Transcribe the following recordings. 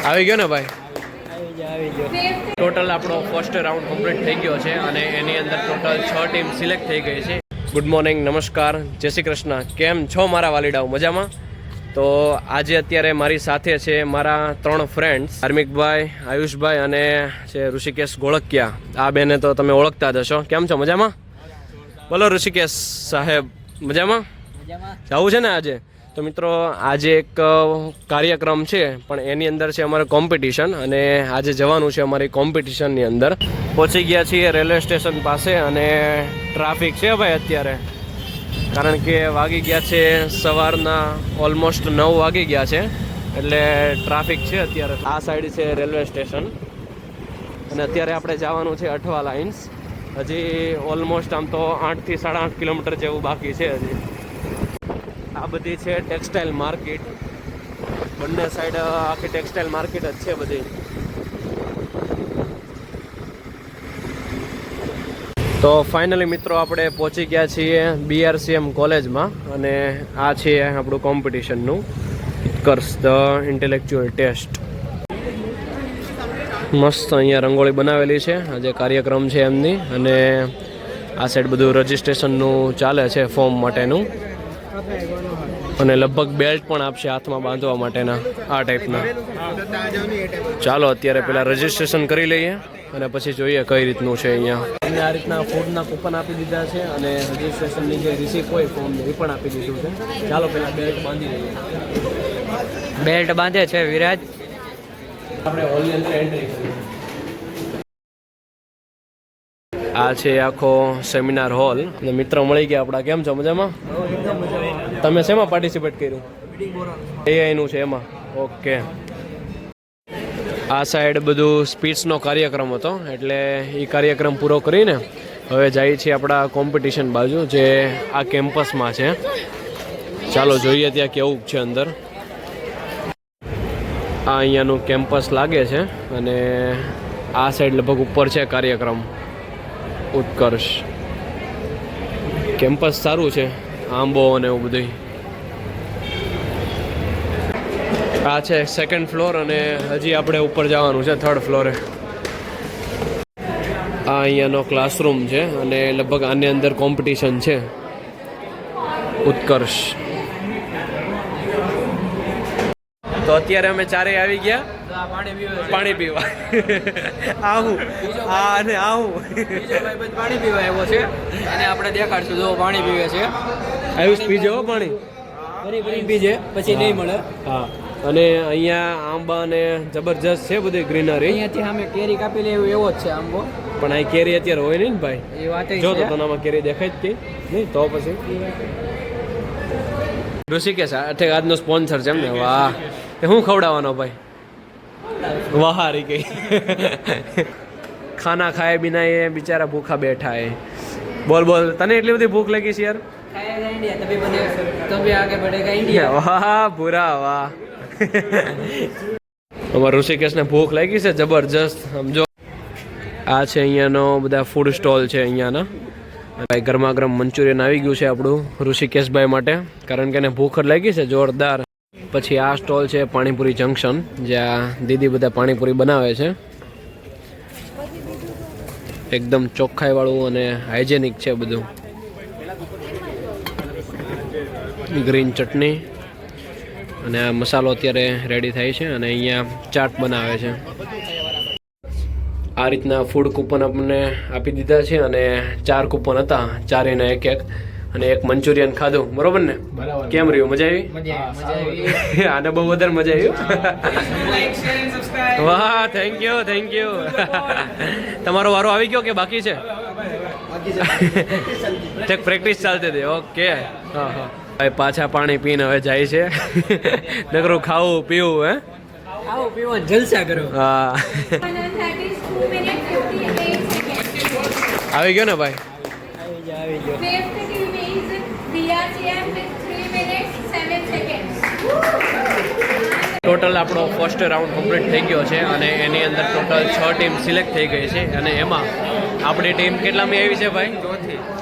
આવી ગયો ને ભાઈ? આવી ગયો. ટોટલ આપણો ફર્સ્ટ રાઉન્ડ કમ્પ્લીટ થઈ ગયો છે અને એની અંદર ટોટલ 6 ટીમ સિલેક્ટ થઈ ગઈ છે. ગુડ મોર્નિંગ, નમસ્કાર, જય શ્રી કૃષ્ણ. કેમ છો મારા વાલીડાઓ? મજામાં? તો આજે અત્યારે મારી સાથે છે મારા 3 ફ્રેન્ડ્સ, હાર્મિકભાઈ, આયુષભાઈ અને છે ઋષિકેશ ગોળકિયા. આ બેને તો તમે ઓળખતા જ હશો. કેમ છો? મજામાં? બોલો ઋષિકેશ સાહેબ, મજામાં? જવું છે ને આજે? તો મિત્રો આજે એક કાર્યક્રમ છે પણ એની અંદર છે અમારે કોમ્પિટિશન અને આજે જવાનું છે અમારી કોમ્પિટિશનની અંદર. પહોંચી ગયા છીએ રેલવે સ્ટેશન પાસે અને ટ્રાફિક છે ભાઈ અત્યારે, કારણ કે વાગી ગયા છે સવારના ઓલમોસ્ટ 9 વાગી ગયા છે એટલે ટ્રાફિક છે અત્યારે. આ સાઈડ છે રેલવે સ્ટેશન અને અત્યારે આપણે જવાનું છે અઠવા લાઇન્સ. હજી ઓલમોસ્ટ આમ તો 8 થી 8.5 કિલોમીટર જેવું બાકી છે હજી. આ બધી છે ટેક્સટાઇલ માર્કેટ, બંને સાઈડ આખી ટેક્સટાઇલ માર્કેટ જ છે બધી. તો ફાઇનલી મિત્રો આપણે પહોંચી ગયા છીએ BRCM કોલેજમાં અને આ છે આપણું કોમ્પિટિશનનું ઉત્કર્ષ ધ ઇન્ટેલેક્ચ્યુઅલ ટેસ્ટ. મસ્ત અહીંયા રંગોળી બનાવેલી છે, આજે કાર્યક્રમ છે એમની. અને આ સાઈડ બધું રજિસ્ટ્રેશનનું ચાલે છે ફોર્મ માટેનું અને લગભગ બેલ્ટ પણ આપશે હાથમાં બાંધવા માટેના આ ટાઈપના. ચાલો અત્યારે પહેલાં રજિસ્ટ્રેશન કરી લઈએ અને પછી જોઈએ કઈ રીતનું છે અહીંયા. અને આ રીતના ફૂડના કૂપન આપી દીધા છે અને રજિસ્ટ્રેશનની જે રિસીપ્ટ હોય ફોર્મ એ પણ આપી દીધું છે. ચાલો પહેલાં બેલ્ટ બાંધી લઈએ. બેલ્ટ બાંધે છે વિરાજ. આપણે હોલની અંદર એન્ટ્રી કરીએ. આ છે આખો સેમિનાર હોલ અને મિત્રો મળી ગયા આપણા. કેમ છો? મજામાં? તમે શેમાં પાર્ટિસિપેટ કર્યું? એઆઈનું છે એમાં? ઓકે. આ સાઈડ બધું સ્પીચનો કાર્યક્રમ હતો એટલે એ કાર્યક્રમ પૂરો કરીને હવે જઈએ છીએ આપણા કોમ્પિટિશન બાજુ જે આ કેમ્પસમાં છે. ચાલો જોઈએ ત્યાં કેવું છે અંદર. આ અહીંયાનું કેમ્પસ લાગે છે અને આ સાઈડ લગભગ ઉપર છે કાર્યક્રમ ઉત્કર્ષ. કેમ્પસ સારું છે, આંબો અને એવું બધું. આ છે સેકન્ડ ફ્લોર અને હજી આપણે ઉપર જવાનું છે 3rd ફ્લોરે. આ અહીંયાનો ક્લાસરૂમ છે અને લગભગ આની અંદર કોમ્પિટિશન છે ઉત્કર્ષ. તો અત્યારે અમે ચારેય આવી ગયા પાણી પીવા. આવું અને આવું પાણી પીવા આવ્યો છે અને આપણે દેખાડશું. જો પાણી પીવે છે. આયુષ પીજો પાણી. પીજે પછી નહીં મળે. હા, અને અહીંયા આંબા ને જબરજસ્ત છે બધી ગ્રીનરી. અહીંયાથી સામે કેરી કાપી લે એવો જ છે આંબો. પણ અહીં કેરી અત્યારે હોય નહીં ને ભાઈ. એ વાત જો તો તનામાં કેરી દેખાય જ નહીં તો પછી. ઋષિકેશ આજનો સ્પોન્સર છે એમ ને? વાહ, હું ખવડાવવાનો ભાઈ? વાહ હારી ગઈ. ખાના ખાए बिना ये बेचारा भूखा बैठा है. बोल बोल, तने એટલી બધી ભૂખ લાગી છે યાર? ખાएगा इंडिया तभी बनेगा तभी आगे बढ़ेगा इंडिया. વાહ પૂરા વાહ. અમારા ઋષિકેશને ભૂખ લાગી છે જબરજસ્ત. સમજો આ છે અહીંયાનો બધા ફૂડ સ્ટોલ છે અહીંયાના. ભાઈ ગરમા ગરમ મંચુરિયન આવી ગયું છે આપણું ઋષિકેશભાઈ માટે, કારણ કે એને ભૂખ લાગી છે જોરદાર. પછી આ સ્ટોલ છે પાણીપુરી જંકશન, જ્યાં દીદી બધા પાણીપુરી બનાવે છે. એકદમ ચોખ્ખાઈવાળું અને હાઇજેનિક છે બધું. ગ્રીન ચટણી અને આ મસાલો અત્યારે રેડી થાય છે અને અહીંયા ચાટ બનાવે છે. આ રીતના ફૂડ કૂપન આપણને આપી દીધા છે અને 4 કૂપન હતા, 4 એના એક અને એક મંચુરિયન ખાધું. બરોબર ને? કેમ રહ્યું? મજા આવી? આને બહુ વધારે મજા આવી. વાહ, થેન્ક યુ. તમારો વારો આવી ગયો કે બાકી છે? પ્રેક્ટિસ ચાલતી હતી. ઓકે. હા હા ભાઈ પાછા પાણી પીને હવે જાય છે. નકરું ખાવું પીવું હે આવો પીવો જલસા કરો. હા. આવી ગયો ને ભાઈ? આવી ગયો. ટોટલ આપણો ફર્સ્ટ રાઉન્ડ કમ્પ્લીટ થઈ ગયો છે અને એની અંદર ટોટલ 6 ટીમ સિલેક્ટ થઈ ગઈ છે અને એમાં આપણી ટીમ કેટલામી આવી છે ભાઈ?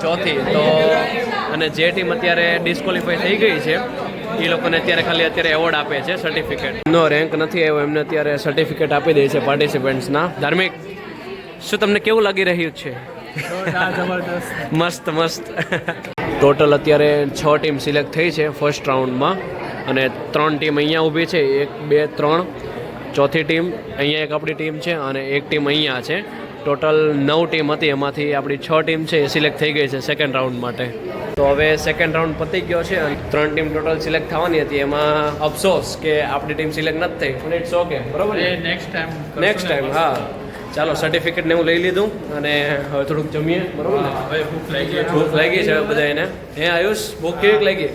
ચોથી. તો અને જે ટીમ અત્યારે ડિસ્કોલિફાઈ થઈ ગઈ છે એ લોકોને અત્યારે એવોર્ડ આપે છે, સર્ટિફિકેટ. એમનો રેન્ક નથી આવ્યો, એમને અત્યારે સર્ટિફિકેટ આપી દે છે પાર્ટિસિપન્ટ્સના. ધાર્મિક, શું તમને કેવું લાગી રહ્યું છે? મસ્ત મસ્ત. ટોટલ અત્યારે 6 ટીમ સિલેક્ટ થઈ છે ફર્સ્ટ રાઉન્ડમાં, અને 3 ટીમ અહીંયા ઊભી છે. 1 2 3, ચોથી ટીમ અહીંયા એક આપણી ટીમ છે, અને એક ટીમ અહીંયા છે. ટોટલ 9 ટીમ હતી, એમાંથી આપણી 6 ટીમ છે એ સિલેક્ટ થઈ ગઈ છે સેકન્ડ રાઉન્ડ માટે. તો હવે સેકન્ડ રાઉન્ડ પતી ગયો છે, અને 3 ટીમ ટોટલ સિલેક્ટ થવાની હતી. એમાં અફસોસ કે આપણી ટીમ સિલેક્ટ નથી થઈ, પણ ઇટ્સ ઓકે, બરાબર? Next time. હા, ચાલો, સર્ટિફિકેટ ને હું લઈ લીધું, અને હવે થોડુંક જમીએ, બરાબર ને? હવે ભૂખ લાગી છે બધા એને. હે આયુષ, ભૂખ કેવી લાગી?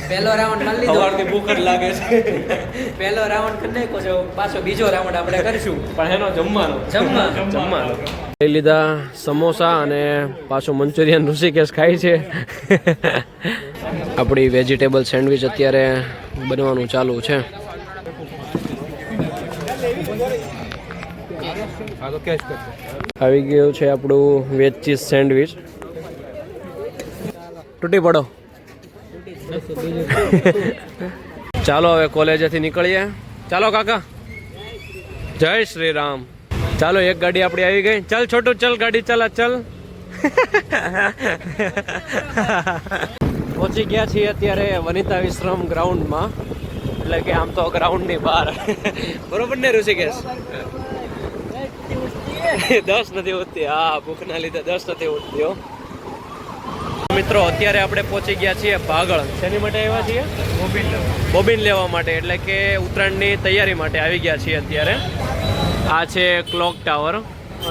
પહેલો રાઉન્ડ કરી લીધો. સવારથી ભૂખ જ લાગે છે. પહેલો રાઉન્ડ કરી નાખ્યો છે, પાછો બીજો રાઉન્ડ આપણે કરીશું. પણ એનો જમવાનો લઈ લીધા સમોસા, અને પાછું મંચુરિયન ઋષિકેશ ખાય છે. આપણી વેજીટેબલ સેન્ડવિચ અત્યારે બનવાનું ચાલુ છે. આવી ગયું છે આપણું વેજ ચીઝ સેન્ડવિચ. તૂટી પડો. ચાલો હવે કોલેજેથી નીકળીએ. ચાલો કાકા, જય શ્રી રામ. ચાલો, એક ગાડી આપણી આવી ગઈ. ચાલ છોટું, ચાલ ગાડી ચલા, ચાલ. પહોંચી ગયા છીએ અત્યારે વનિતા વિશ્રામ ગ્રાઉન્ડમાં, એટલે કે આમ તો ગ્રાઉન્ડની બહાર. બરોબર ને ઋષિકેશ? 10 નથી ઉઠતી. હા, ભૂખના લીધે 10 નથી ઉઠતી. મિત્રો, અત્યારે આપણે પહોંચી ગયા છીએ ભાગળ. શેની માટે આવ્યા છીએ? બોબિન લેવા માટે, એટલે કે ઉત્તરાયણની તૈયારી માટે આવી ગયા છીએ અત્યારે. આ છે ક્લોક ટાવર,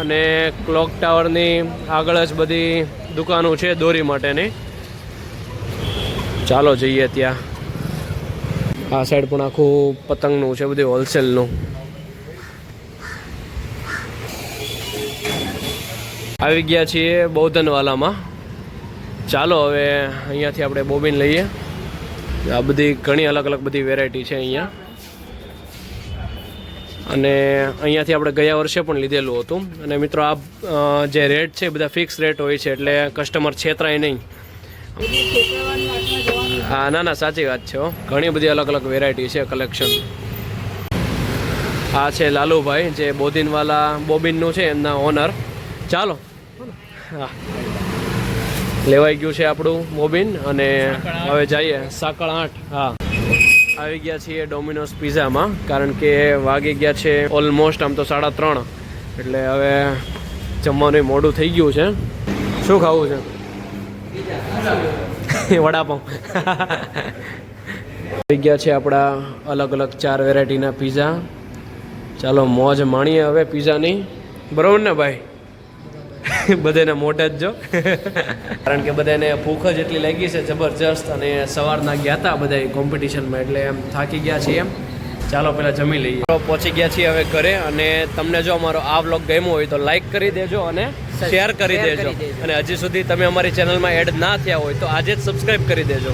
અને ક્લોક ટાવરની આગળ જ બધી દુકાનો છે દોરી માટેની. ચાલો જઈએ ત્યાં. આ સાઈડ પણ આખું પતંગનું છે, બધું હોલસેલનું. આવી ગયા છીએ બૌદ્ધનવાલામાં. ચાલો હવે અહીંયાથી આપણે બોબિન લઈએ. આ બધી ઘણી અલગ અલગ બધી વેરાયટી છે અહીંયા, અને અહીંયાથી આપણે ગયા વર્ષે પણ લીધેલું હતું. અને મિત્રો, આ જે રેટ છે બધા ફિક્સ રેટ હોય છે, એટલે કસ્ટમર છેતરાય નહીં. હા, ના, સાચી વાત છે. ઘણી બધી અલગ અલગ વેરાયટી છે, કલેક્શન. આ છે લાલુભાઈ, જે બોધિનવાલા બોબિનનું છે, એમના ઓનર. ચાલો, હા, લેવાઈ ગયું છે આપણું બોબિન, અને હવે જઈએ સાંકળ 8. હા, આવી ગયા છીએ ડોમિનોઝ પિઝામાં, કારણ કે વાગી ગયા છે ઓલમોસ્ટ આમ તો 3:30, એટલે હવે જમવાનું મોડું થઈ ગયું છે. શું ખાવું છે? વડાપાઉં. આવી ગયા છે આપણા અલગ અલગ 4 વેરાયટીના પિઝા. ચાલો મોજ માણીએ હવે પિઝાની, બરાબર ને ભાઈ? બધાને મોઢે જ જો. કારણ કે બધાને ભૂખ જ એટલી લાગી છે જબરજસ્ત, અને સવારના ગયા હતા બધા કોમ્પિટિશનમાં, એટલે એમ થાકી ગયા છીએ. ચાલો પહેલાં જમી લઈએ. પહોંચી ગયા છીએ હવે ઘરે, અને તમને જો અમારો આ વ્લોગ ગમ્યો હોય તો લાઈક કરી દેજો અને શેર કરી દેજો. અને હજી સુધી તમે અમારી ચેનલમાં એડ ના થયા હોય તો આજે જ સબસ્ક્રાઈબ કરી દેજો.